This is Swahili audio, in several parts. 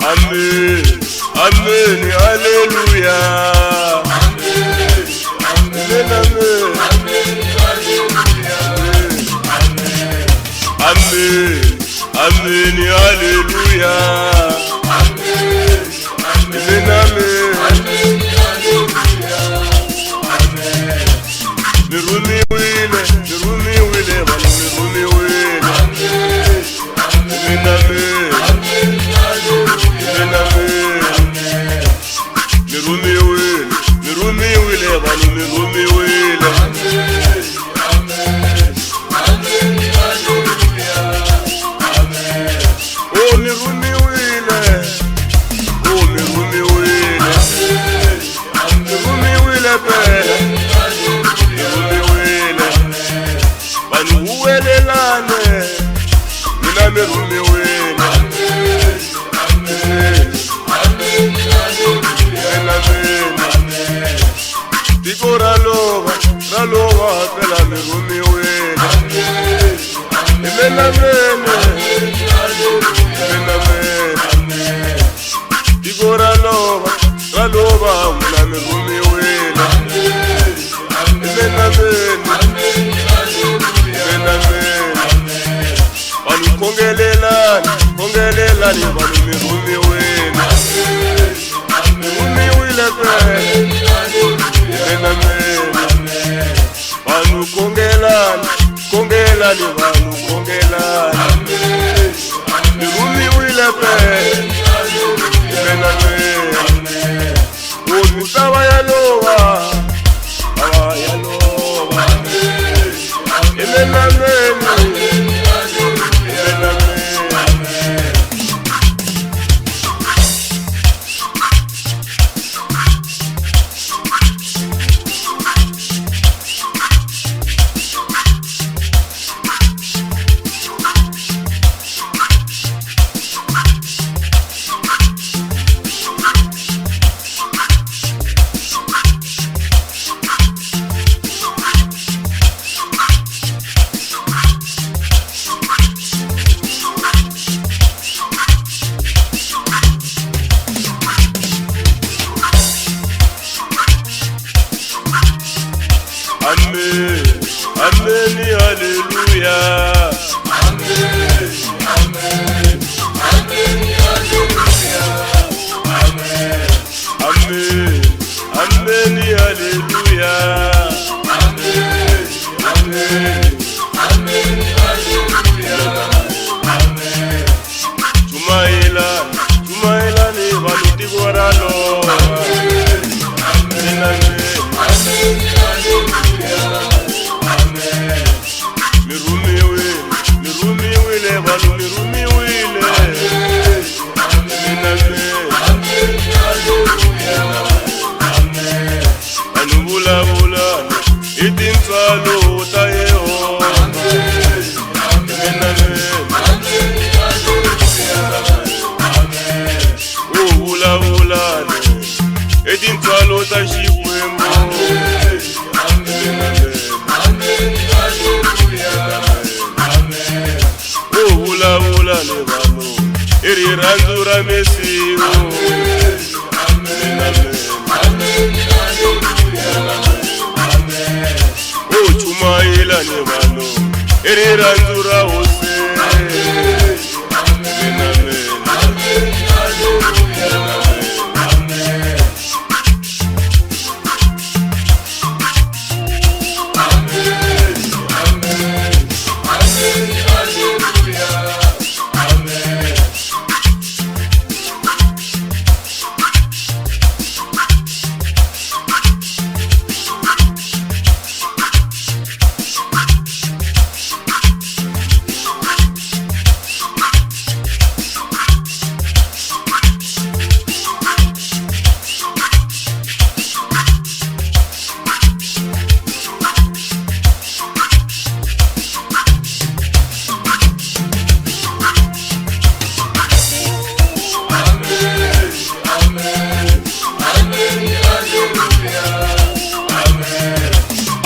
Amen, amen, hallelujah. Amen, amen, amen, amen, hallelujah. Amen, amen. Mirumi wile, manu mirumi wile. Amen, amen. Amen, amen. Mirumi wile, manu mirumi wile. Oh, mirumi wile. Oh, mirumi wile. Mirumi wile pele. Mirumi wile. Manu uwelelane. Mina mirumi wile. Digo raloba, pela mirumi wile. Amen, amen. Digo raloba, muna mirumi wile. Amen, amen. Banu kongelelani, banu mirumi wile. Mirumi wile pele. Amen, amen. Banu kongelelani, banu kongelelani. Mirumi wile pele. Amen, amen. Oh, misawa yaloba, awa yaloba. Amen, amen. Amen, amen, hallelujah. Amen, amen, amen, hallelujah. Amen, amen, amen, hallelujah. Amen, amen, amen, hallelujah. Amen. Tumaila ni valuti guaralo. Amen, amen, amen. Mirumi wile, banu mirumi wile. Amen, amen. Banu bula, itinzalo utayeho. Amen, amen. Oh, bula, itinzalo utashikwemo. Amen, amen. Ula lebano, iriranzura mesiyo. Amen, amen. Oh, tumaila lebano, iriranzura ose. Amen, amen.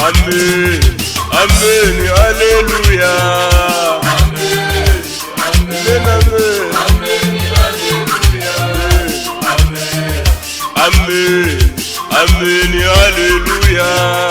Amen, amen, hallelujah. Amen, amen, amen, hallelujah. ameni haleluya.